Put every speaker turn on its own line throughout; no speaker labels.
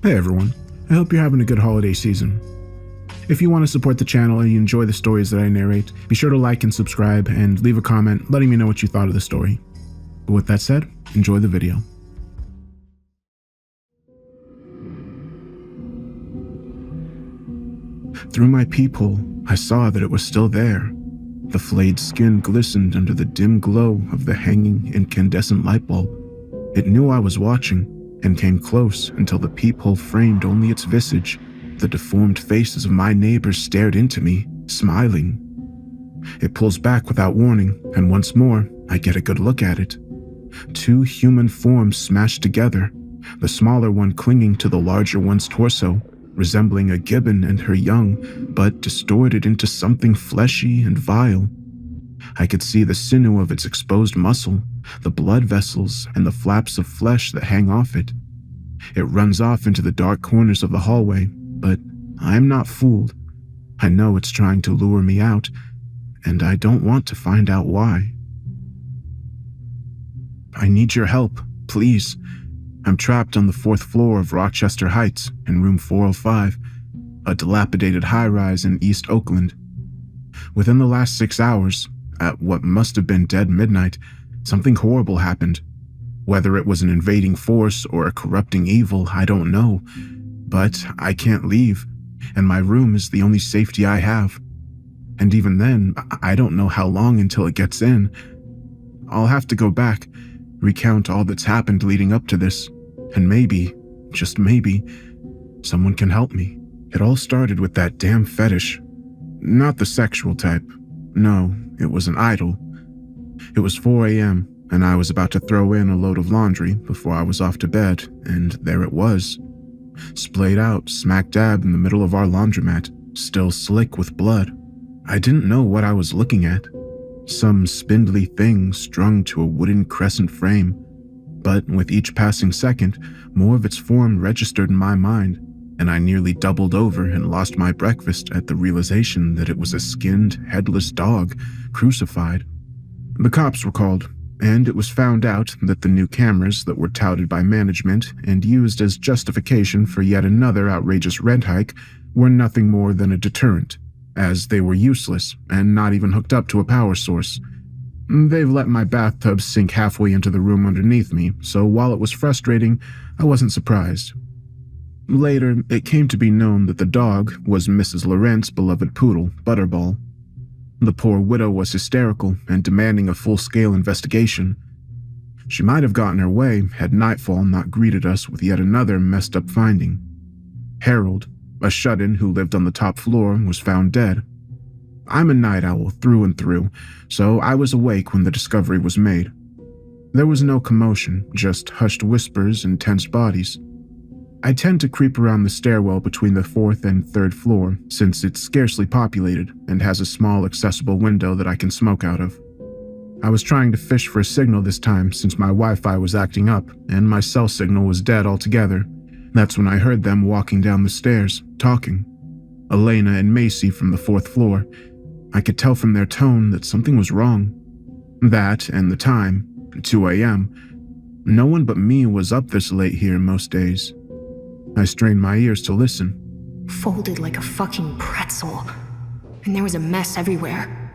Hey everyone, I hope you're having a good holiday season. If you want to support the channel and you enjoy the stories that I narrate, be sure to like and subscribe and leave a comment letting me know what you thought of the story. But with that said, enjoy the video. Through my peephole, I saw that it was still there. The flayed skin glistened under the dim glow of the hanging incandescent light bulb. It knew I was watching and came close until the peephole framed only its visage. The deformed faces of my neighbors stared into me, smiling. It pulls back without warning, and once more, I get a good look at it. Two human forms smashed together, the smaller one clinging to the larger one's torso, resembling a gibbon and her young, but distorted into something fleshy and vile. I could see the sinew of its exposed muscle, the blood vessels, and the flaps of flesh that hang off it. It runs off into the dark corners of the hallway, but I am not fooled. I know it's trying to lure me out, and I don't want to find out why. I need your help, please. I'm trapped on the 4th floor of Rochester Heights in room 405, a dilapidated high-rise in East Oakland. Within the last 6 hours, at what must have been dead midnight, something horrible happened. Whether it was an invading force or a corrupting evil, I don't know. But I can't leave, and my room is the only safety I have. And even then, I don't know how long until it gets in. I'll have to go back, recount all that's happened leading up to this, and maybe, just maybe, someone can help me. It all started with that damn fetish. Not the sexual type. No, it was an idol. It was 4 a.m., and I was about to throw in a load of laundry before I was off to bed, and there it was. Splayed out smack dab in the middle of our laundromat, still slick with blood. I didn't know what I was looking at. Some spindly thing strung to a wooden crescent frame. But with each passing second, more of its form registered in my mind, and I nearly doubled over and lost my breakfast at the realization that it was a skinned, headless dog, crucified. The cops were called, and it was found out that the new cameras that were touted by management and used as justification for yet another outrageous rent hike were nothing more than a deterrent, as they were useless and not even hooked up to a power source. They've let my bathtub sink halfway into the room underneath me, so while it was frustrating, I wasn't surprised. Later, it came to be known that the dog was Mrs. Laurent's beloved poodle, Butterball. The poor widow was hysterical and demanding a full-scale investigation. She might have gotten her way had nightfall not greeted us with yet another messed-up finding. Harold, a shut-in who lived on the top floor, was found dead. I'm a night owl through and through, so I was awake when the discovery was made. There was no commotion, just hushed whispers and tensed bodies. I tend to creep around the stairwell between the 4th and 3rd floor, since it's scarcely populated and has a small accessible window that I can smoke out of. I was trying to fish for a signal this time since my Wi-Fi was acting up and my cell signal was dead altogether. That's when I heard them walking down the stairs, talking. Elena and Macy from the 4th floor. I could tell from their tone that something was wrong. That and the time, 2 a.m. No one but me was up this late here most days. I strained my ears to listen.
Folded like a fucking pretzel. And there was a mess everywhere.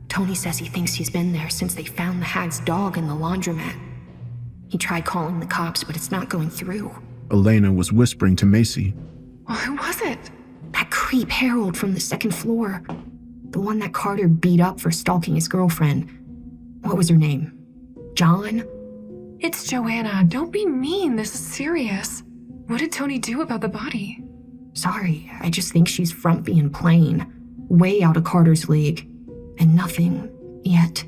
Tony says he thinks he's been there since they found the hag's dog in the laundromat. He tried calling the cops, but it's not going through.
Elena was whispering to Macy.
Well, who was it?
That creep Harold from the 2nd floor. The one that Carter beat up for stalking his girlfriend. What was her name? John?
It's Joanna. Don't be mean. This is serious. What did Tony do about the body?
Sorry, I just think she's frumpy and plain. Way out of Carter's league. And nothing, yet.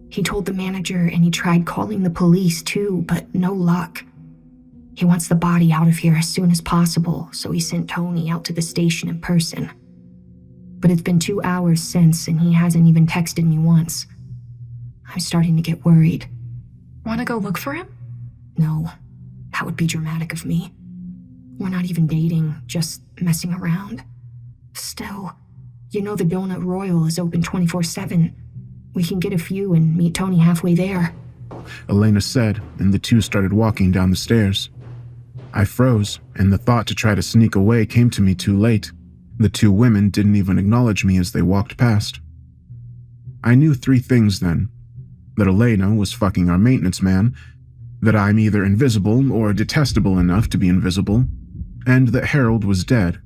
He told the manager and he tried calling the police too, but no luck. He wants the body out of here as soon as possible, so he sent Tony out to the station in person. But it's been 2 hours since and he hasn't even texted me once. I'm starting to get worried.
Want to go look for him?
No. That would be dramatic of me. We're not even dating, just messing around. Still, you know the Donut Royal is open 24/7. We can get a few and meet Tony halfway there.
Elena said, and the two started walking down the stairs. I froze, and the thought to try to sneak away came to me too late. The two women didn't even acknowledge me as they walked past. I knew 3 things then: that Elena was fucking our maintenance man, that I'm either invisible or detestable enough to be invisible, and that Harold was dead.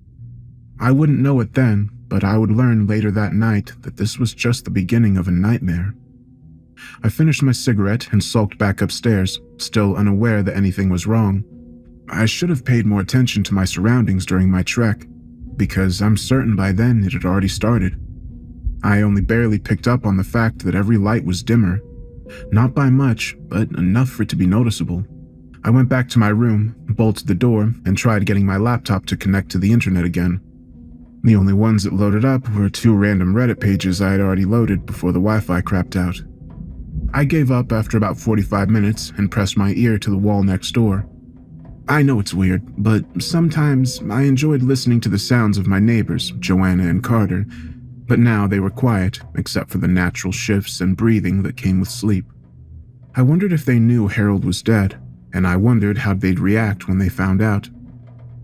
I wouldn't know it then, but I would learn later that night that this was just the beginning of a nightmare. I finished my cigarette and sulked back upstairs, still unaware that anything was wrong. I should have paid more attention to my surroundings during my trek, because I'm certain by then it had already started. I only barely picked up on the fact that every light was dimmer. Not by much, but enough for it to be noticeable. I went back to my room, bolted the door, and tried getting my laptop to connect to the internet again. The only ones that loaded up were 2 random Reddit pages I had already loaded before the Wi-Fi crapped out. I gave up after about 45 minutes and pressed my ear to the wall next door. I know it's weird, but sometimes I enjoyed listening to the sounds of my neighbors, Joanna and Carter, but now they were quiet, except for the natural shifts and breathing that came with sleep. I wondered if they knew Harold was dead, and I wondered how they'd react when they found out.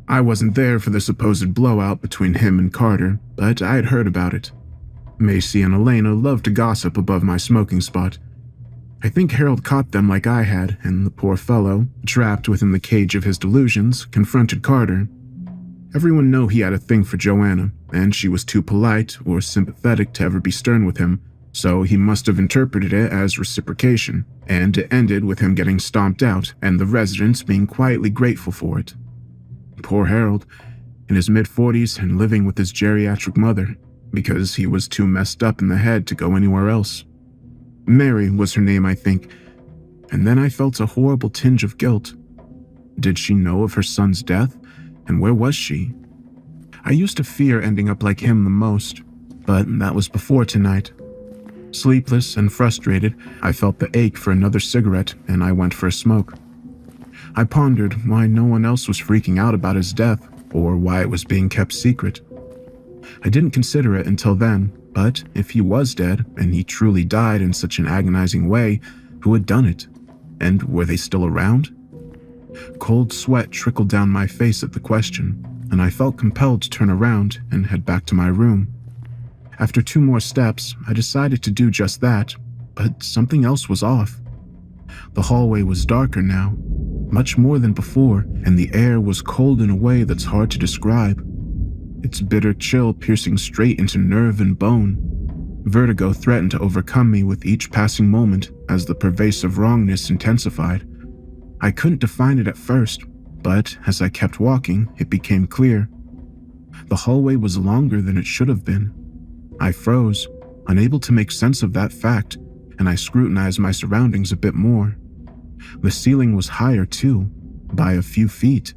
I wasn't there for the supposed blowout between him and Carter, but I had heard about it. Macy and Elena loved to gossip above my smoking spot. I think Harold caught them like I had, and the poor fellow, trapped within the cage of his delusions, confronted Carter. Everyone knew he had a thing for Joanna, and she was too polite or sympathetic to ever be stern with him, so he must have interpreted it as reciprocation, and it ended with him getting stomped out and the residents being quietly grateful for it. Poor Harold, in his mid-40s and living with his geriatric mother, because he was too messed up in the head to go anywhere else. Mary was her name, I think, and then I felt a horrible tinge of guilt. Did she know of her son's death, and where was she? I used to fear ending up like him the most, but that was before tonight. Sleepless and frustrated, I felt the ache for another cigarette, and I went for a smoke. I pondered why no one else was freaking out about his death, or why it was being kept secret. I didn't consider it until then, but if he was dead, and he truly died in such an agonizing way, who had done it? And were they still around? Cold sweat trickled down my face at the question, and I felt compelled to turn around and head back to my room. After 2 more steps, I decided to do just that, but something else was off. The hallway was darker now, much more than before, and the air was cold in a way that's hard to describe. Its bitter chill piercing straight into nerve and bone. Vertigo threatened to overcome me with each passing moment as the pervasive wrongness intensified. I couldn't define it at first, but as I kept walking, it became clear. The hallway was longer than it should have been. I froze, unable to make sense of that fact, and I scrutinized my surroundings a bit more. The ceiling was higher too, by a few feet.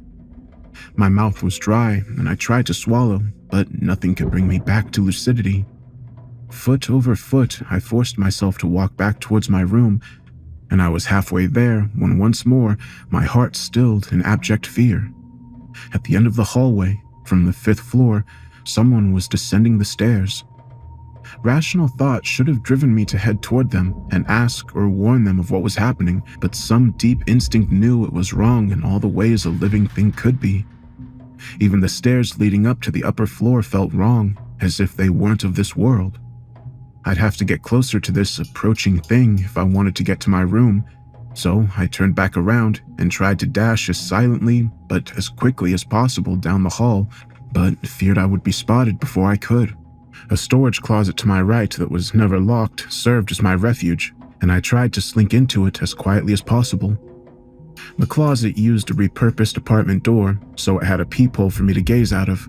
My mouth was dry, and I tried to swallow, but nothing could bring me back to lucidity. Foot over foot, I forced myself to walk back towards my room, and I was halfway there when once more my heart stilled in abject fear. At the end of the hallway, from the 5th floor, someone was descending the stairs. Rational thought should have driven me to head toward them and ask or warn them of what was happening, but some deep instinct knew it was wrong in all the ways a living thing could be. Even the stairs leading up to the upper floor felt wrong, as if they weren't of this world. I'd have to get closer to this approaching thing if I wanted to get to my room, so I turned back around and tried to dash as silently but as quickly as possible down the hall, but feared I would be spotted before I could. A storage closet to my right that was never locked served as my refuge, and I tried to slink into it as quietly as possible. The closet used a repurposed apartment door, so it had a peephole for me to gaze out of.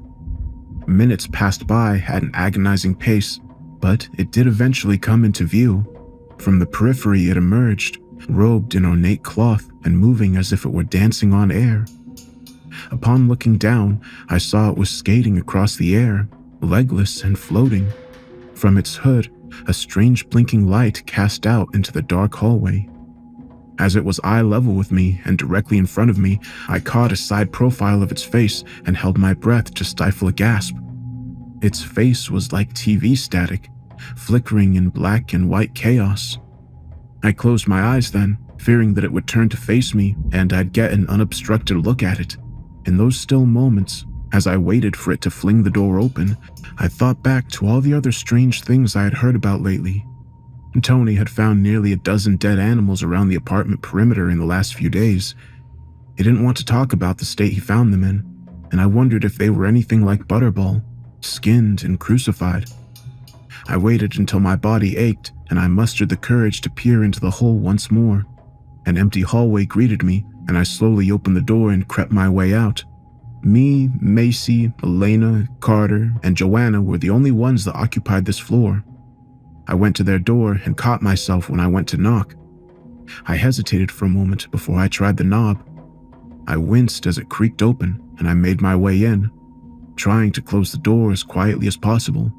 Minutes passed by at an agonizing pace, but it did eventually come into view. From the periphery it emerged, robed in ornate cloth and moving as if it were dancing on air. Upon looking down, I saw it was skating across the air, legless and floating. From its hood, a strange blinking light cast out into the dark hallway. As it was eye level with me and directly in front of me, I caught a side profile of its face and held my breath to stifle a gasp. Its face was like TV static, flickering in black and white chaos. I closed my eyes then, fearing that it would turn to face me and I'd get an unobstructed look at it, In those still moments, as I waited for it to fling the door open, I thought back to all the other strange things I had heard about lately. Tony had found nearly a dozen dead animals around the apartment perimeter in the last few days. He didn't want to talk about the state he found them in, and I wondered if they were anything like Butterball, skinned and crucified. I waited until my body ached and I mustered the courage to peer into the hole once more. An empty hallway greeted me, and I slowly opened the door and crept my way out. Me, Macy, Elena, Carter, and Joanna were the only ones that occupied this floor. I went to their door and caught myself when I went to knock. I hesitated for a moment before I tried the knob. I winced as it creaked open, and I made my way in, trying to close the door as quietly as possible.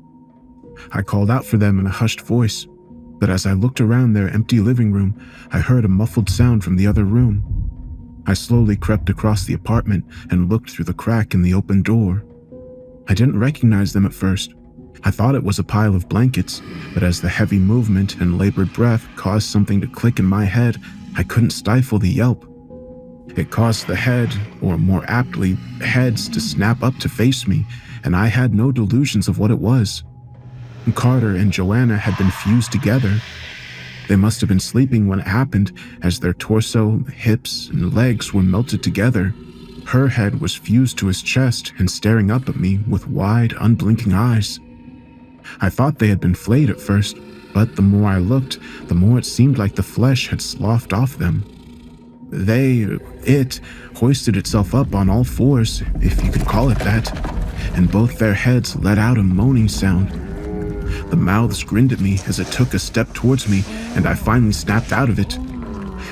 I called out for them in a hushed voice, but as I looked around their empty living room, I heard a muffled sound from the other room. I slowly crept across the apartment and looked through the crack in the open door. I didn't recognize them at first. I thought it was a pile of blankets, but as the heavy movement and labored breath caused something to click in my head, I couldn't stifle the yelp. It caused the head, or more aptly, heads to snap up to face me, and I had no delusions of what it was. Carter and Joanna had been fused together. They must have been sleeping when it happened, as their torso, hips, and legs were melted together. Her head was fused to his chest and staring up at me with wide, unblinking eyes. I thought they had been flayed at first, but the more I looked, the more it seemed like the flesh had sloughed off them. It hoisted itself up on all fours, if you could call it that, and both their heads let out a moaning sound. The mouths grinned at me as it took a step towards me, and I finally snapped out of it.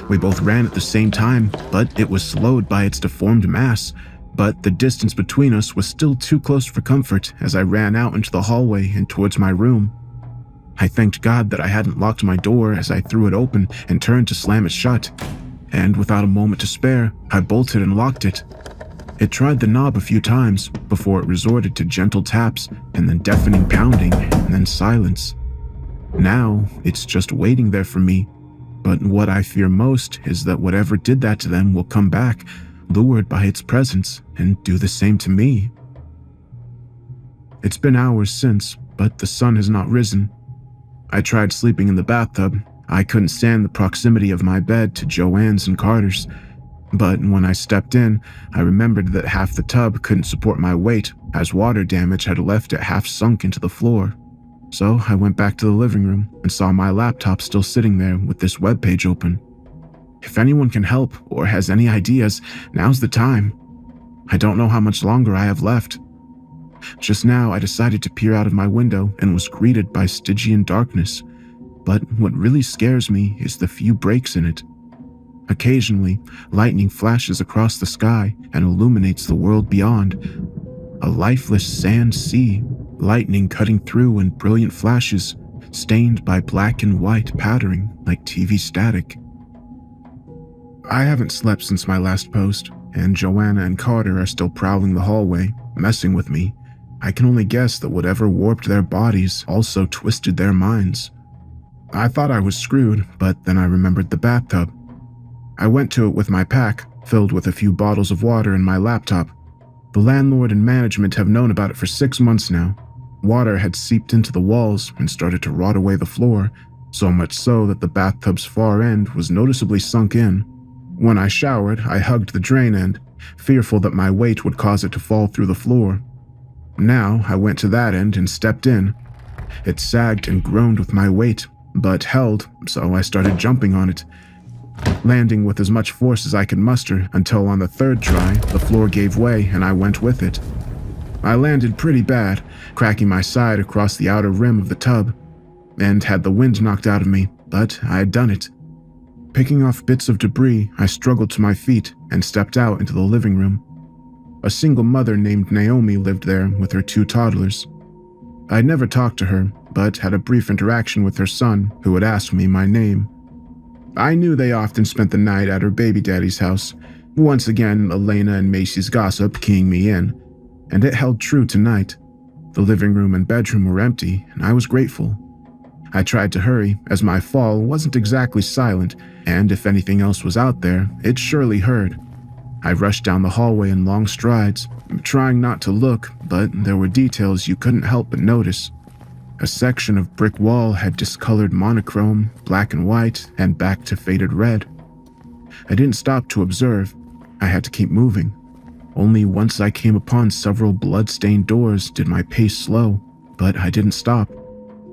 We both ran at the same time, but it was slowed by its deformed mass. But the distance between us was still too close for comfort as I ran out into the hallway and towards my room. I thanked God that I hadn't locked my door as I threw it open and turned to slam it shut. And without a moment to spare, I bolted and locked it. It tried the knob a few times before it resorted to gentle taps and then deafening pounding and then silence. Now, it's just waiting there for me, but what I fear most is that whatever did that to them will come back, lured by its presence, and do the same to me. It's been hours since, but the sun has not risen. I tried sleeping in the bathtub. I couldn't stand the proximity of my bed to Joanne's and Carter's. But when I stepped in, I remembered that half the tub couldn't support my weight, as water damage had left it half sunk into the floor. So I went back to the living room and saw my laptop still sitting there with this webpage open. If anyone can help or has any ideas, now's the time. I don't know how much longer I have left. Just now, I decided to peer out of my window and was greeted by Stygian darkness. But what really scares me is the few breaks in it. Occasionally, lightning flashes across the sky and illuminates the world beyond. A lifeless sand sea, lightning cutting through in brilliant flashes, stained by black and white pattering like TV static. I haven't slept since my last post, and Joanna and Carter are still prowling the hallway, messing with me. I can only guess that whatever warped their bodies also twisted their minds. I thought I was screwed, but then I remembered the bathtub. I went to it with my pack, filled with a few bottles of water and my laptop. The landlord and management have known about it for 6 months now. Water had seeped into the walls and started to rot away the floor, so much so that the bathtub's far end was noticeably sunk in. When I showered, I hugged the drain end, fearful that my weight would cause it to fall through the floor. Now I went to that end and stepped in. It sagged and groaned with my weight, but held, so I started jumping on it, landing with as much force as I could muster until on the third try, the floor gave way and I went with it. I landed pretty bad, cracking my side across the outer rim of the tub, and had the wind knocked out of me, but I had done it. Picking off bits of debris, I struggled to my feet and stepped out into the living room. A single mother named Naomi lived there with her 2 toddlers. I'd never talked to her, but had a brief interaction with her son, who had asked me my name. I knew they often spent the night at her baby daddy's house, once again Elena and Macy's gossip keying me in, and it held true tonight. The living room and bedroom were empty, and I was grateful. I tried to hurry, as my fall wasn't exactly silent, and if anything else was out there, it surely heard. I rushed down the hallway in long strides, trying not to look, but there were details you couldn't help but notice. A section of brick wall had discolored monochrome, black and white, and back to faded red. I didn't stop to observe. I had to keep moving. Only once I came upon several blood-stained doors did my pace slow, but I didn't stop.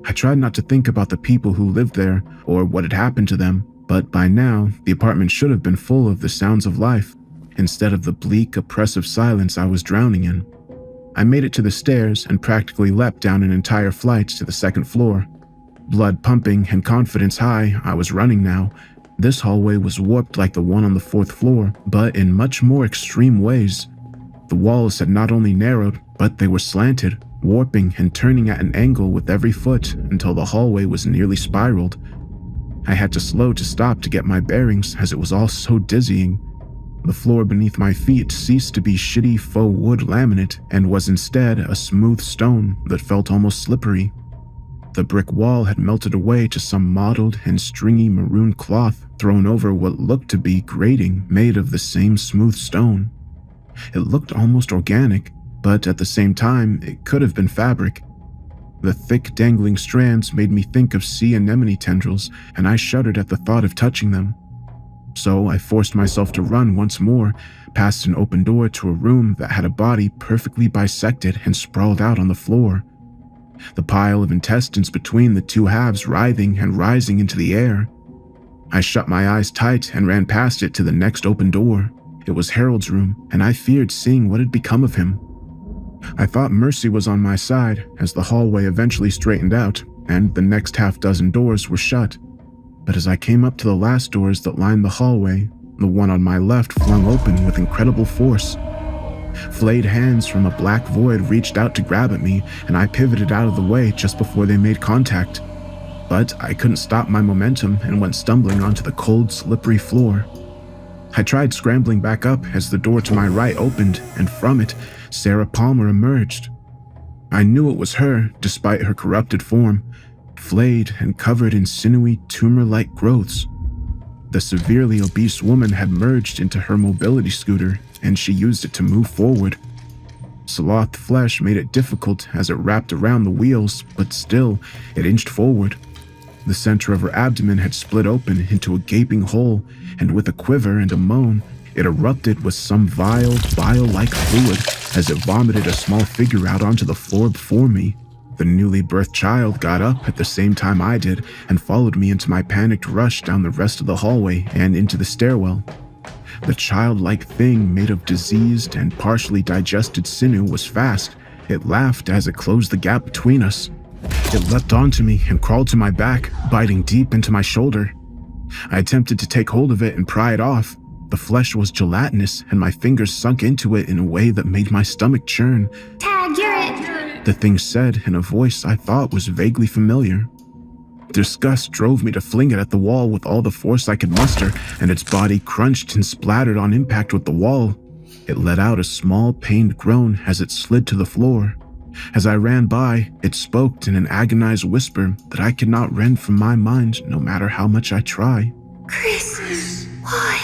I tried not to think about the people who lived there or what had happened to them, but by now, the apartment should have been full of the sounds of life, instead of the bleak, oppressive silence I was drowning in. I made it to the stairs and practically leapt down an entire flight to the second floor. Blood pumping and confidence high, I was running now. This hallway was warped like the one on the fourth floor, but in much more extreme ways. The walls had not only narrowed, but they were slanted, warping and turning at an angle with every foot until the hallway was nearly spiraled. I had to slow to stop to get my bearings as it was all so dizzying. The floor beneath my feet ceased to be shitty faux wood laminate and was instead a smooth stone that felt almost slippery. The brick wall had melted away to some mottled and stringy maroon cloth thrown over what looked to be grating made of the same smooth stone. It looked almost organic, but at the same time, it could have been fabric. The thick dangling strands made me think of sea anemone tendrils, and I shuddered at the thought of touching them. So I forced myself to run once more, past an open door to a room that had a body perfectly bisected and sprawled out on the floor. The pile of intestines between the two halves writhing and rising into the air. I shut my eyes tight and ran past it to the next open door. It was Harold's room, and I feared seeing what had become of him. I thought mercy was on my side as the hallway eventually straightened out, and the next half-dozen doors were shut. But as I came up to the last doors that lined the hallway, the one on my left flung open with incredible force. Flayed hands from a black void reached out to grab at me, and I pivoted out of the way just before they made contact. But I couldn't stop my momentum and went stumbling onto the cold, slippery floor. I tried scrambling back up as the door to my right opened, and from it, Sarah Palmer emerged. I knew it was her, despite her corrupted form, flayed and covered in sinewy, tumor-like growths. The severely obese woman had merged into her mobility scooter, and she used it to move forward. Slothed flesh made it difficult as it wrapped around the wheels, but still, it inched forward. The center of her abdomen had split open into a gaping hole, and with a quiver and a moan, it erupted with some vile, bile-like fluid as it vomited a small figure out onto the floor before me. The newly birthed child got up at the same time I did and followed me into my panicked rush down the rest of the hallway and into the stairwell. The childlike thing made of diseased and partially digested sinew was fast. It laughed as it closed the gap between us. It leapt onto me and crawled to my back, biting deep into my shoulder. I attempted to take hold of it and pry it off. The flesh was gelatinous, and my fingers sunk into it in a way that made my stomach churn.
Tag, you're it!
The thing said in a voice I thought was vaguely familiar. Disgust drove me to fling it at the wall with all the force I could muster, and its body crunched and splattered on impact with the wall. It let out a small, pained groan as it slid to the floor. As I ran by, it spoke in an agonized whisper that I could not rend from my mind no matter how much I try.
Chris, why?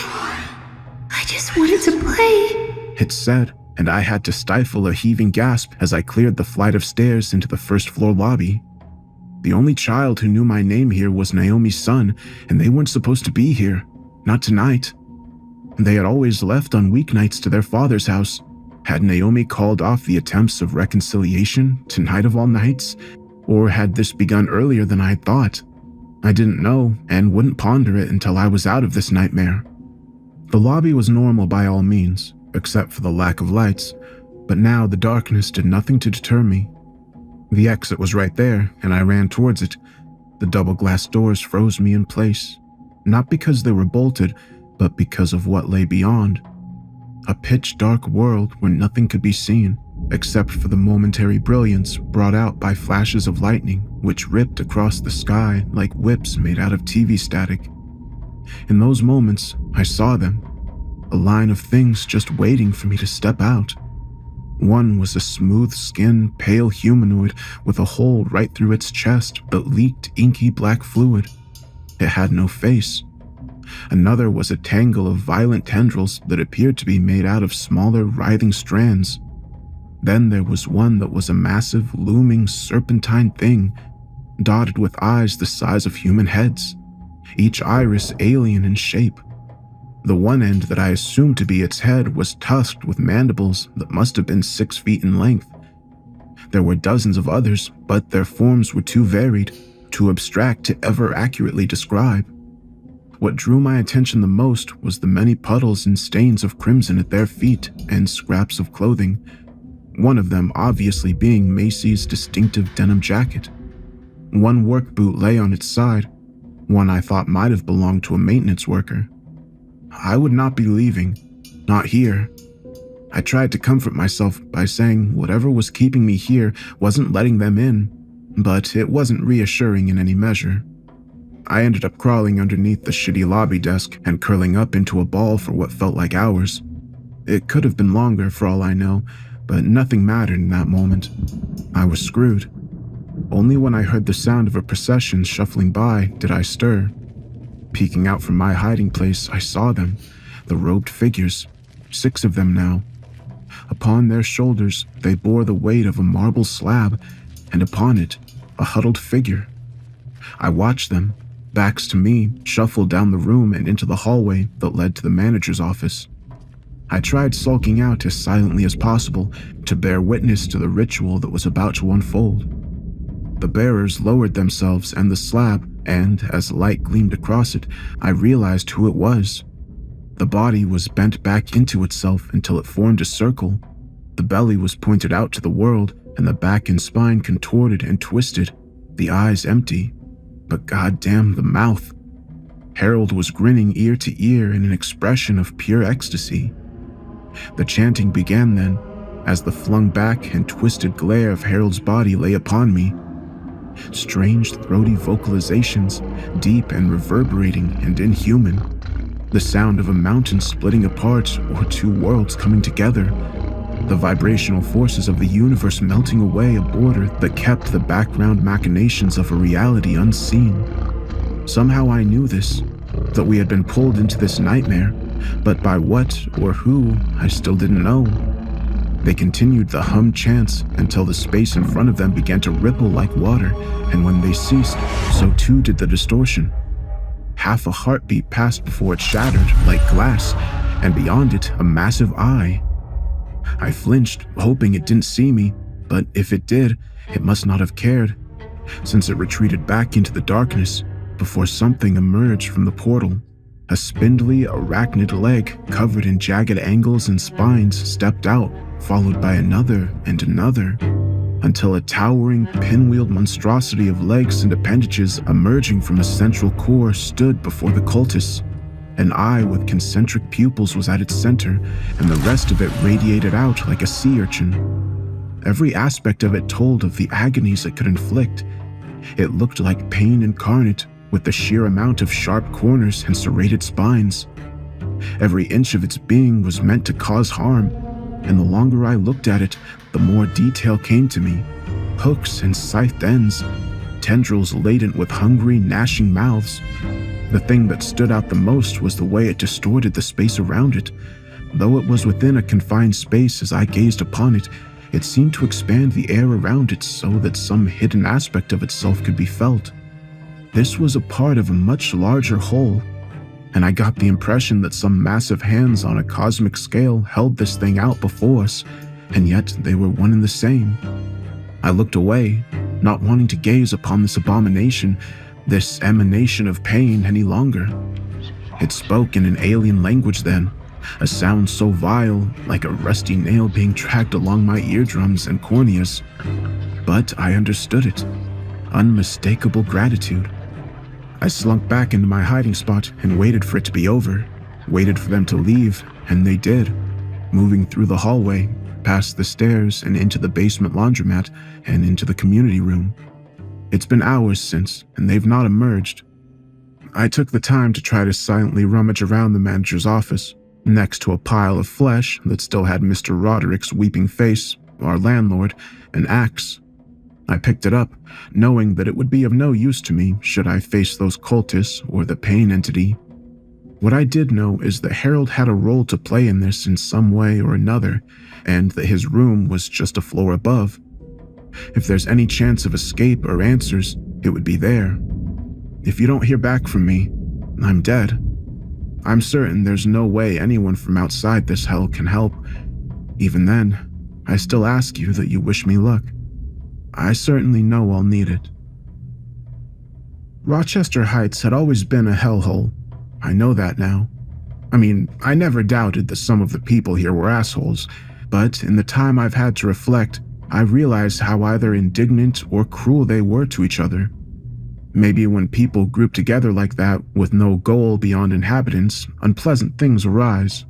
I just wanted to play,
it said, and I had to stifle a heaving gasp as I cleared the flight of stairs into the first-floor lobby. The only child who knew my name here was Naomi's son, and they weren't supposed to be here. Not tonight. They had always left on weeknights to their father's house. Had Naomi called off the attempts of reconciliation tonight of all nights? Or had this begun earlier than I had thought? I didn't know, and wouldn't ponder it until I was out of this nightmare. The lobby was normal by all means, except for the lack of lights, but now the darkness did nothing to deter me. The exit was right there, and I ran towards it. The double-glass doors froze me in place, not because they were bolted, but because of what lay beyond. A pitch-dark world where nothing could be seen, except for the momentary brilliance brought out by flashes of lightning which ripped across the sky like whips made out of TV static. In those moments, I saw them, a line of things just waiting for me to step out. One was a smooth-skinned, pale humanoid with a hole right through its chest that leaked inky black fluid. It had no face. Another was a tangle of violent tendrils that appeared to be made out of smaller, writhing strands. Then there was one that was a massive, looming, serpentine thing, dotted with eyes the size of human heads, each iris alien in shape. The one end that I assumed to be its head was tusked with mandibles that must have been 6 feet in length. There were dozens of others, but their forms were too varied, too abstract to ever accurately describe. What drew my attention the most was the many puddles and stains of crimson at their feet and scraps of clothing, one of them obviously being Macy's distinctive denim jacket. One work boot lay on its side, one I thought might have belonged to a maintenance worker. I would not be leaving, not here. I tried to comfort myself by saying whatever was keeping me here wasn't letting them in, but it wasn't reassuring in any measure. I ended up crawling underneath the shitty lobby desk and curling up into a ball for what felt like hours. It could have been longer for all I know, but nothing mattered in that moment. I was screwed. Only when I heard the sound of a procession shuffling by did I stir. Peeking out from my hiding place, I saw them, the robed figures, 6 of them now. Upon their shoulders, they bore the weight of a marble slab, and upon it, a huddled figure. I watched them, backs to me, shuffle down the room and into the hallway that led to the manager's office. I tried sulking out as silently as possible to bear witness to the ritual that was about to unfold. The bearers lowered themselves and the slab, and as light gleamed across it, I realized who it was. The body was bent back into itself until it formed a circle. The belly was pointed out to the world, and the back and spine contorted and twisted, the eyes empty. But goddamn the mouth. Harold was grinning ear to ear in an expression of pure ecstasy. The chanting began then, as the flung back and twisted glare of Harold's body lay upon me. Strange, throaty vocalizations, deep and reverberating and inhuman. The sound of a mountain splitting apart or 2 worlds coming together. The vibrational forces of the universe melting away a border that kept the background machinations of a reality unseen. Somehow I knew this, that we had been pulled into this nightmare, but by what or who I still didn't know. They continued the hum chants until the space in front of them began to ripple like water, and when they ceased, so too did the distortion. Half a heartbeat passed before it shattered like glass, and beyond it a massive eye. I flinched, hoping it didn't see me, but if it did, it must not have cared, since it retreated back into the darkness before something emerged from the portal. A spindly, arachnid leg covered in jagged angles and spines stepped out, followed by another and another, until a towering, pinwheeled monstrosity of legs and appendages emerging from a central core stood before the cultists. An eye with concentric pupils was at its center, and the rest of it radiated out like a sea urchin. Every aspect of it told of the agonies it could inflict. It looked like pain incarnate, with the sheer amount of sharp corners and serrated spines. Every inch of its being was meant to cause harm, and the longer I looked at it, the more detail came to me. Hooks and scythed ends, tendrils laden with hungry, gnashing mouths. The thing that stood out the most was the way it distorted the space around it. Though it was within a confined space as I gazed upon it, it seemed to expand the air around it so that some hidden aspect of itself could be felt. This was a part of a much larger whole, and I got the impression that some massive hands on a cosmic scale held this thing out before us, and yet they were one and the same. I looked away, not wanting to gaze upon this abomination, this emanation of pain any longer. It spoke in an alien language then, a sound so vile, like a rusty nail being dragged along my eardrums and corneas. But I understood it. Unmistakable gratitude. I slunk back into my hiding spot and waited for it to be over, waited for them to leave, and they did, moving through the hallway, past the stairs and into the basement laundromat and into the community room. It's been hours since, and they've not emerged. I took the time to try to silently rummage around the manager's office, next to a pile of flesh that still had Mr. Roderick's weeping face, our landlord, an axe. I picked it up, knowing that it would be of no use to me should I face those cultists or the pain entity. What I did know is that Harold had a role to play in this in some way or another, and that his room was just a floor above. If there's any chance of escape or answers, it would be there. If you don't hear back from me, I'm dead. I'm certain there's no way anyone from outside this hell can help. Even then, I still ask you that you wish me luck. I certainly know I'll need it. Rochester Heights had always been a hellhole. I know that now. I mean, I never doubted that some of the people here were assholes, but in the time I've had to reflect, I realized how either indignant or cruel they were to each other. Maybe when people group together like that with no goal beyond inhabitants, unpleasant things arise.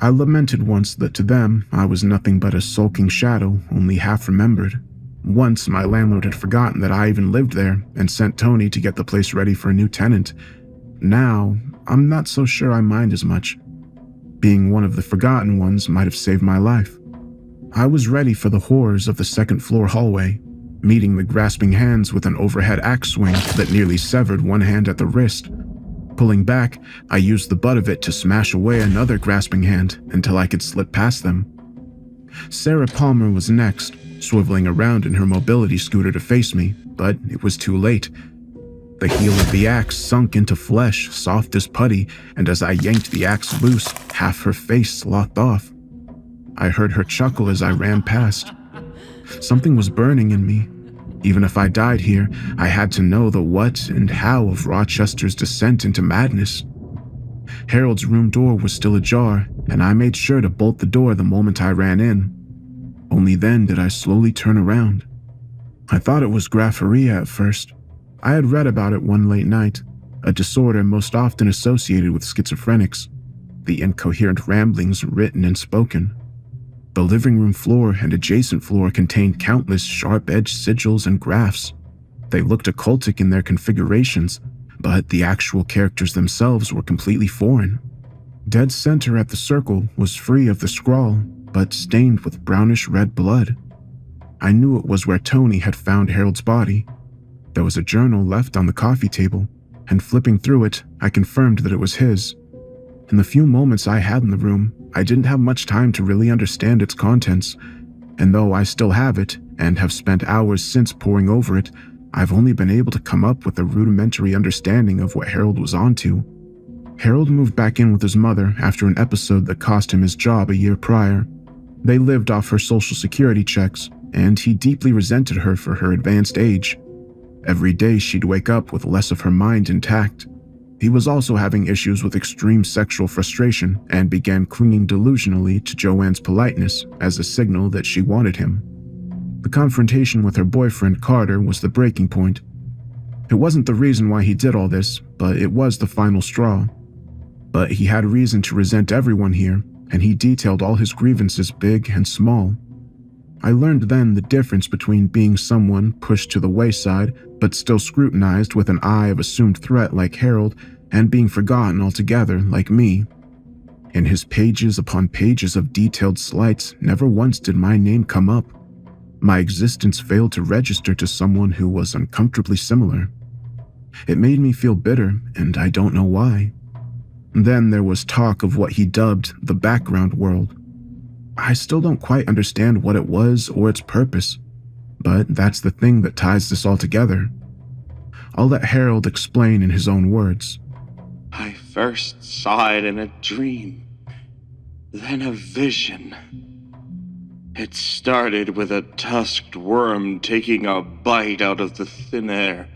I lamented once that to them, I was nothing but a sulking shadow, only half remembered. Once my landlord had forgotten that I even lived there and sent Tony to get the place ready for a new tenant. Now, I'm not so sure I mind as much. Being one of the forgotten ones might have saved my life. I was ready for the horrors of the second-floor hallway, meeting the grasping hands with an overhead axe swing that nearly severed one hand at the wrist. Pulling back, I used the butt of it to smash away another grasping hand until I could slip past them. Sarah Palmer was next, swiveling around in her mobility scooter to face me, but it was too late. The heel of the axe sunk into flesh, soft as putty, and as I yanked the axe loose, half her face slothed off. I heard her chuckle as I ran past. Something was burning in me. Even if I died here, I had to know the what and how of Rochester's descent into madness. Harold's room door was still ajar, and I made sure to bolt the door the moment I ran in. Only then did I slowly turn around. I thought it was graphorrhea at first. I had read about it one late night, a disorder most often associated with schizophrenics, the incoherent ramblings written and spoken. The living room floor and adjacent floor contained countless sharp-edged sigils and graphs. They looked occultic in their configurations, but the actual characters themselves were completely foreign. Dead center at the circle was free of the scrawl, but stained with brownish-red blood. I knew it was where Tony had found Harold's body. There was a journal left on the coffee table, and flipping through it, I confirmed that it was his. In the few moments I had in the room, I didn't have much time to really understand its contents, and though I still have it, and have spent hours since poring over it, I've only been able to come up with a rudimentary understanding of what Harold was onto. Harold moved back in with his mother after an episode that cost him his job a year prior. They lived off her social security checks, and he deeply resented her for her advanced age. Every day she'd wake up with less of her mind intact. He was also having issues with extreme sexual frustration and began clinging delusionally to Joanne's politeness as a signal that she wanted him. The confrontation with her boyfriend Carter was the breaking point. It wasn't the reason why he did all this, but it was the final straw. But he had reason to resent everyone here, and he detailed all his grievances, big and small. I learned then the difference between being someone pushed to the wayside but still scrutinized with an eye of assumed threat like Harold, and being forgotten altogether like me. In his pages upon pages of detailed slights, never once did my name come up. My existence failed to register to someone who was uncomfortably similar. It made me feel bitter, and I don't know why. Then there was talk of what he dubbed the background world. I still don't quite understand what it was or its purpose, but that's the thing that ties this all together. I'll let Harold explain in his own words.
I first saw it in a dream, then a vision. It started with a tusked worm taking a bite out of the thin air.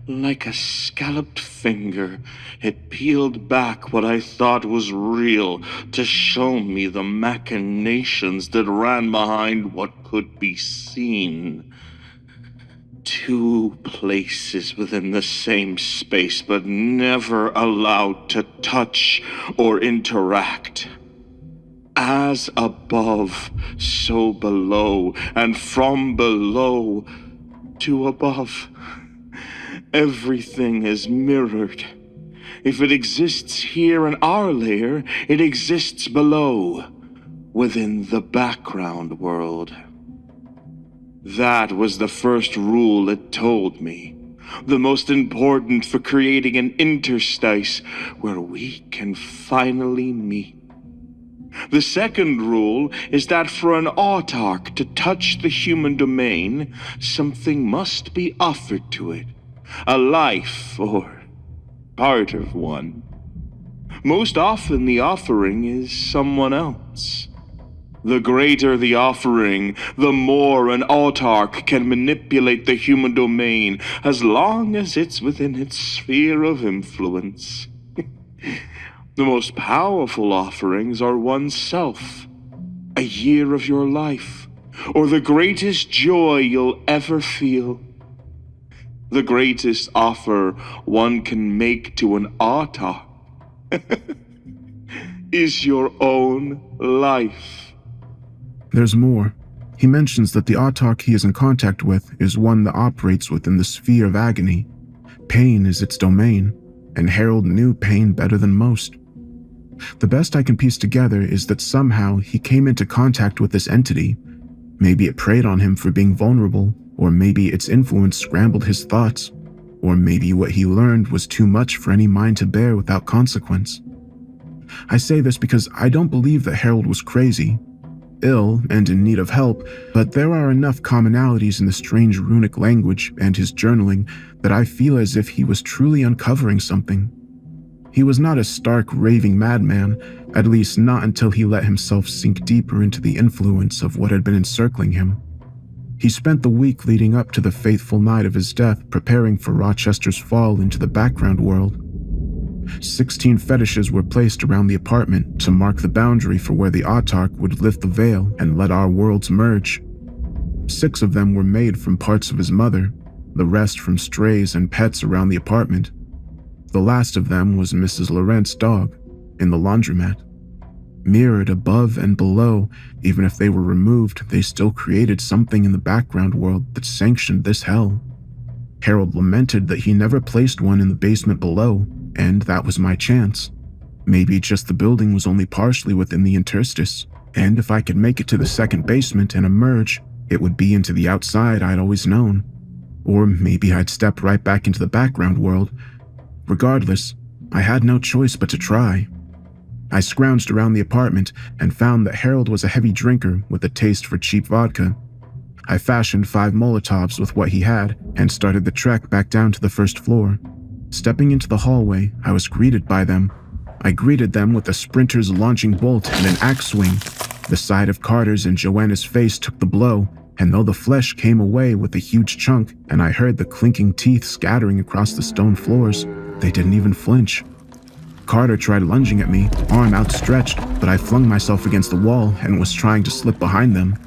Like a scalloped finger, it peeled back what I thought was real to show me the machinations that ran behind what could be seen. Two places within the same space, but never allowed to touch or interact. As above, so below, and from below to above. Everything is mirrored. If it exists here in our layer, it exists below, within the background world. That was the first rule it told me. the most important for creating an interstice where we can finally meet. The second rule is that for an autarch to touch the human domain, something must be offered to it, a life or part of one. Most often the offering is someone else. The greater the offering, the more an autarch can manipulate the human domain, as long as it's within its sphere of influence. The most powerful offerings are oneself, a year of your life, or the greatest joy you'll ever feel. The greatest offer one can make to an autarch is your own life.
There's more. He mentions that the autarch he is in contact with is one that operates within the sphere of agony. Pain is its domain, and Harold knew pain better than most. The best I can piece together is that somehow he came into contact with this entity. Maybe it preyed on him for being vulnerable, or maybe its influence scrambled his thoughts, or maybe what he learned was too much for any mind to bear without consequence. I say this because I don't believe that Harold was crazy, ill and in need of help, but there are enough commonalities in the strange runic language and his journaling that I feel as if he was truly uncovering something. He was not a stark, raving madman, at least not until he let himself sink deeper into the influence of what had been encircling him. He spent the week leading up to the fateful night of his death preparing for Rochester's fall into the background world. 16 fetishes were placed around the apartment to mark the boundary for where the autarch would lift the veil and let our worlds merge. 6 of them were made from parts of his mother, the rest from strays and pets around the apartment. The last of them was Mrs. Laurent's dog, in the laundromat. Mirrored above and below, even if they were removed, they still created something in the background world that sanctioned this hell. Harold lamented that he never placed one in the basement below, and that was my chance. Maybe just the building was only partially within the interstice, and if I could make it to the second basement and emerge, it would be into the outside I'd always known. Or maybe I'd step right back into the background world. Regardless, I had no choice but to try. I scrounged around the apartment and found that Harold was a heavy drinker with a taste for cheap vodka. I fashioned 5 Molotovs with what he had and started the trek back down to the first floor. Stepping into the hallway, I was greeted by them. I greeted them with a sprinter's launching bolt and an axe swing. The side of Carter's and Joanna's face took the blow, and though the flesh came away with a huge chunk and I heard the clinking teeth scattering across the stone floors, they didn't even flinch. Carter tried lunging at me, arm outstretched, but I flung myself against the wall and was trying to slip behind them.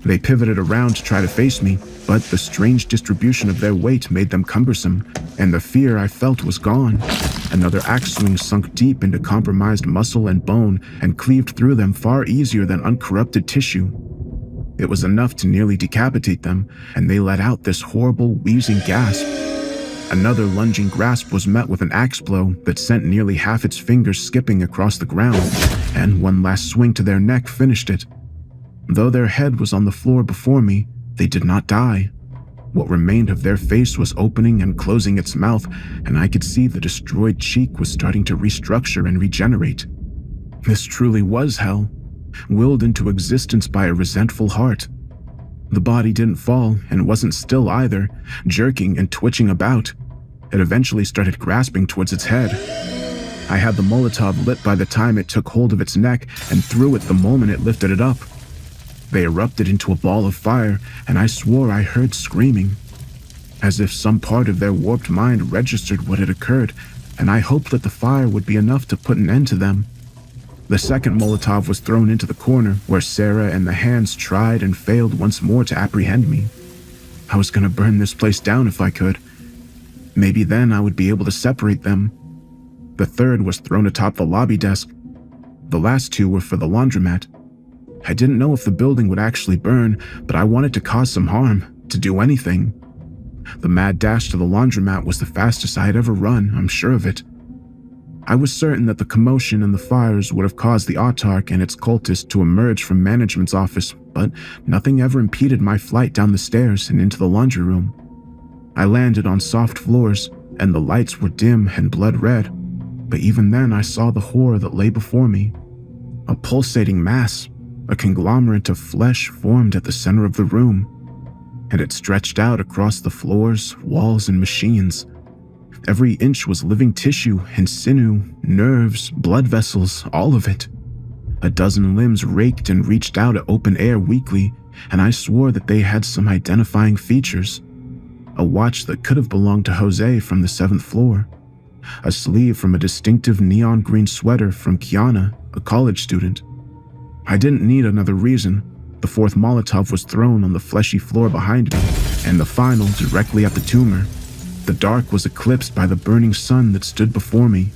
They pivoted around to try to face me, but the strange distribution of their weight made them cumbersome, and the fear I felt was gone. Another axe swing sunk deep into compromised muscle and bone and cleaved through them far easier than uncorrupted tissue. It was enough to nearly decapitate them, and they let out this horrible, wheezing gasp. Another lunging grasp was met with an axe blow that sent nearly half its fingers skipping across the ground, and one last swing to their neck finished it. Though their head was on the floor before me, they did not die. What remained of their face was opening and closing its mouth, and I could see the destroyed cheek was starting to restructure and regenerate. This truly was hell, willed into existence by a resentful heart. The body didn't fall and wasn't still either, jerking and twitching about. It eventually started grasping towards its head. I had the Molotov lit by the time it took hold of its neck and threw it the moment it lifted it up. They erupted into a ball of fire, and I swore I heard screaming. As if some part of their warped mind registered what had occurred, and I hoped that the fire would be enough to put an end to them. The second Molotov was thrown into the corner, where Sarah and the hands tried and failed once more to apprehend me. I was going to burn this place down if I could. Maybe then I would be able to separate them. The third was thrown atop the lobby desk. The last 2 were for the laundromat. I didn't know if the building would actually burn, but I wanted to cause some harm, to do anything. The mad dash to the laundromat was the fastest I had ever run, I'm sure of it. I was certain that the commotion and the fires would have caused the autarch and its cultists to emerge from management's office, but nothing ever impeded my flight down the stairs and into the laundry room. I landed on soft floors, and the lights were dim and blood red, but even then I saw the horror that lay before me. A pulsating mass, a conglomerate of flesh formed at the center of the room, and it stretched out across the floors, walls, and machines. Every inch was living tissue and sinew, nerves, blood vessels, all of it. A dozen limbs raked and reached out at open air weakly, and I swore that they had some identifying features. A watch that could have belonged to Jose from the 7th floor. A sleeve from a distinctive neon green sweater from Kiana, a college student. I didn't need another reason. The 4th Molotov was thrown on the fleshy floor behind me, and the final directly at the tumor. The dark was eclipsed by the burning sun that stood before me.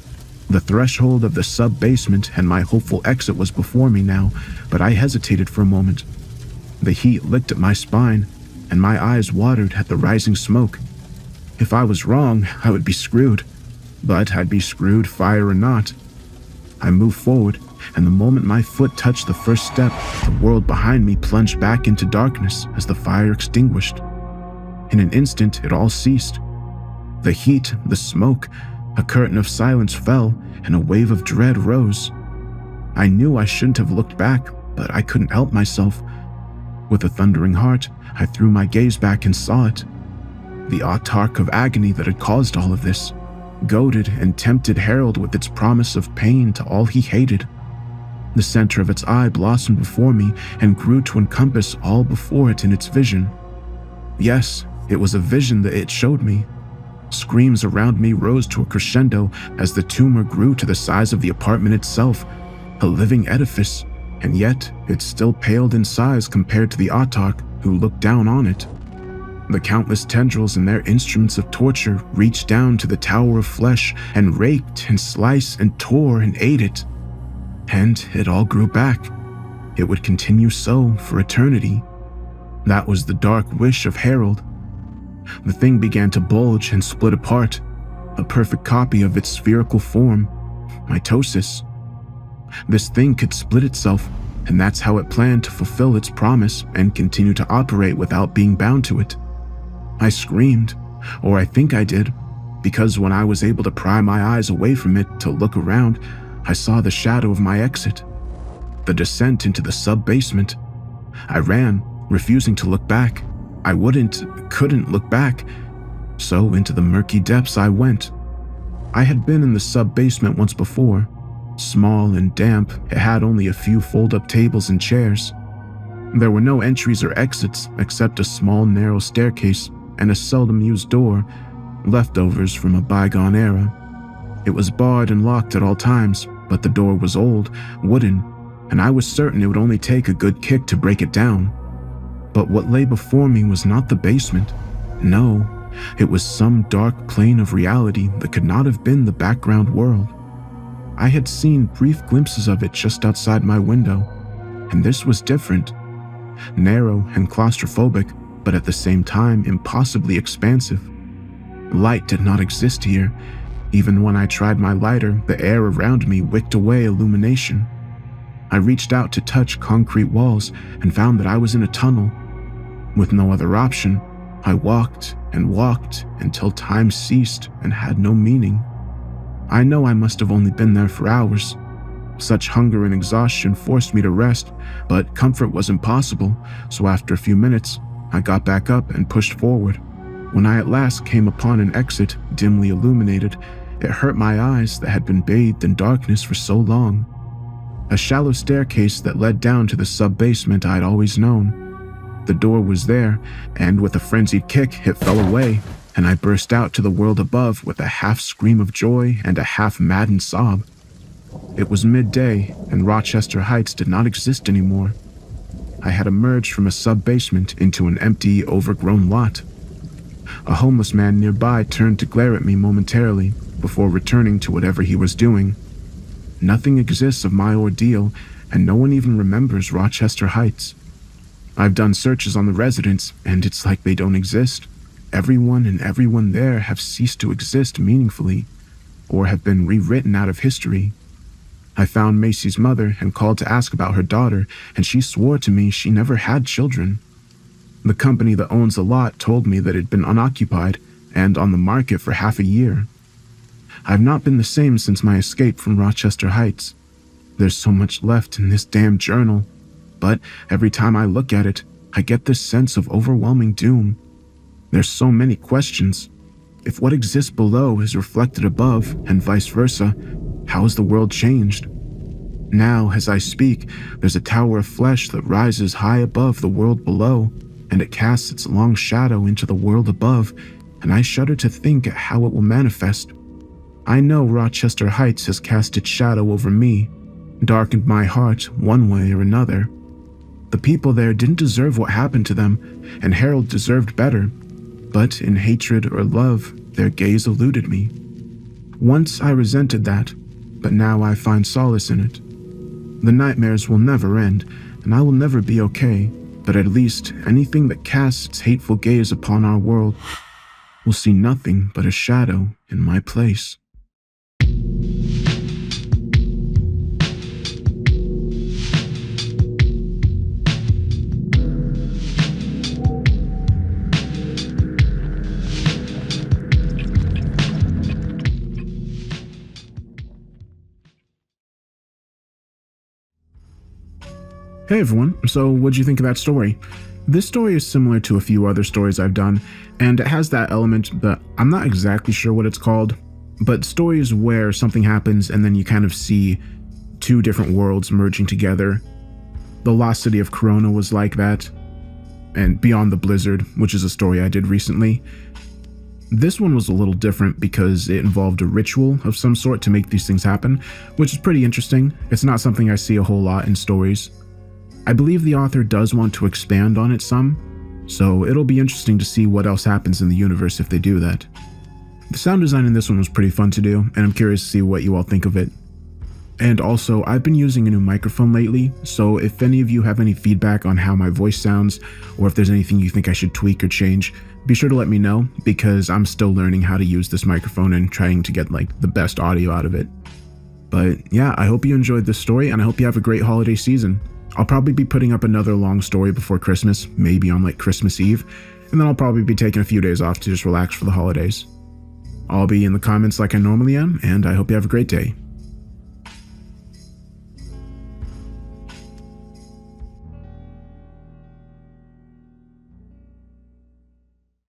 The threshold of the sub-basement and my hopeful exit was before me now, but I hesitated for a moment. The heat licked at my spine, and my eyes watered at the rising smoke. If I was wrong, I would be screwed. But I'd be screwed, fire or not. I moved forward, and the moment my foot touched the first step, the world behind me plunged back into darkness as the fire extinguished. In an instant, it all ceased. The heat, the smoke, a curtain of silence fell, and a wave of dread rose. I knew I shouldn't have looked back, but I couldn't help myself. With a thundering heart, I threw my gaze back and saw it. The autarch of agony that had caused all of this, goaded and tempted Harold with its promise of pain to all he hated. The center of its eye blossomed before me and grew to encompass all before it in its vision. Yes, it was a vision that it showed me. Screams around me rose to a crescendo as the tumor grew to the size of the apartment itself, a living edifice, and yet it still paled in size compared to the autarch who looked down on it. The countless tendrils and their instruments of torture reached down to the tower of flesh and raked and sliced and tore and ate it. And it all grew back. It would continue so for eternity. That was the dark wish of Harold. The thing began to bulge and split apart, a perfect copy of its spherical form, mitosis. This thing could split itself, and that's how it planned to fulfill its promise and continue to operate without being bound to it. I screamed, or I think I did, because when I was able to pry my eyes away from it to look around, I saw the shadow of my exit, the descent into the sub-basement. I ran, refusing to look back. I couldn't look back, so into the murky depths I went. I had been in the sub-basement once before. Small and damp, it had only a few fold-up tables and chairs. There were no entries or exits except a small narrow staircase and a seldom-used door, leftovers from a bygone era. It was barred and locked at all times, but the door was old, wooden, and I was certain it would only take a good kick to break it down. But what lay before me was not the basement. No, it was some dark plane of reality that could not have been the background world. I had seen brief glimpses of it just outside my window, and this was different. Narrow and claustrophobic, but at the same time impossibly expansive. Light did not exist here. Even when I tried my lighter, the air around me wicked away illumination. I reached out to touch concrete walls and found that I was in a tunnel. With no other option, I walked and walked until time ceased and had no meaning. I know I must have only been there for hours. Such hunger and exhaustion forced me to rest, but comfort was impossible, so after a few minutes, I got back up and pushed forward. When I at last came upon an exit dimly illuminated, it hurt my eyes that had been bathed in darkness for so long. A shallow staircase that led down to the sub-basement I'd always known. The door was there, and with a frenzied kick, it fell away, and I burst out to the world above with a half scream of joy and a half maddened sob. It was midday, and Rochester Heights did not exist anymore. I had emerged from a sub-basement into an empty, overgrown lot. A homeless man nearby turned to glare at me momentarily before returning to whatever he was doing. Nothing exists of my ordeal, and no one even remembers Rochester Heights. I've done searches on the residents, and it's like they don't exist. Everyone and everyone there have ceased to exist meaningfully, or have been rewritten out of history. I found Macy's mother and called to ask about her daughter, and she swore to me she never had children. The company that owns the lot told me that it had been unoccupied, and on the market for half a year. I've not been the same since my escape from Rochester Heights. There's so much left in this damn journal, but every time I look at it, I get this sense of overwhelming doom. There's so many questions. If what exists below is reflected above, and vice versa, how has the world changed? Now, as I speak, there's a tower of flesh that rises high above the world below, and it casts its long shadow into the world above, and I shudder to think at how it will manifest. I know Rochester Heights has cast its shadow over me, darkened my heart one way or another. The people there didn't deserve what happened to them, and Harold deserved better, but in hatred or love, their gaze eluded me. Once I resented that, but now I find solace in it. The nightmares will never end, and I will never be okay, but at least anything that casts its hateful gaze upon our world will see nothing but a shadow in my place. Hey everyone, so what'd you think of that story? This story is similar to a few other stories I've done, and it has that element that I'm not exactly sure what it's called, but stories where something happens and then you kind of see two different worlds merging together. The Lost City of Corona was like that, and Beyond the Blizzard, which is a story I did recently. This one was a little different because it involved a ritual of some sort to make these things happen, which is pretty interesting. It's not something I see a whole lot in stories. I believe the author does want to expand on it some, so it'll be interesting to see what else happens in the universe if they do that. The sound design in this one was pretty fun to do, and I'm curious to see what you all think of it. And also, I've been using a new microphone lately, so if any of you have any feedback on how my voice sounds, or if there's anything you think I should tweak or change, be sure to let me know, because I'm still learning how to use this microphone and trying to get the best audio out of it. But yeah, I hope you enjoyed this story, and I hope you have a great holiday season. I'll probably be putting up another long story before Christmas, maybe on Christmas Eve, and then I'll probably be taking a few days off to just relax for the holidays. I'll be in the comments like I normally am, and I hope you have a great day.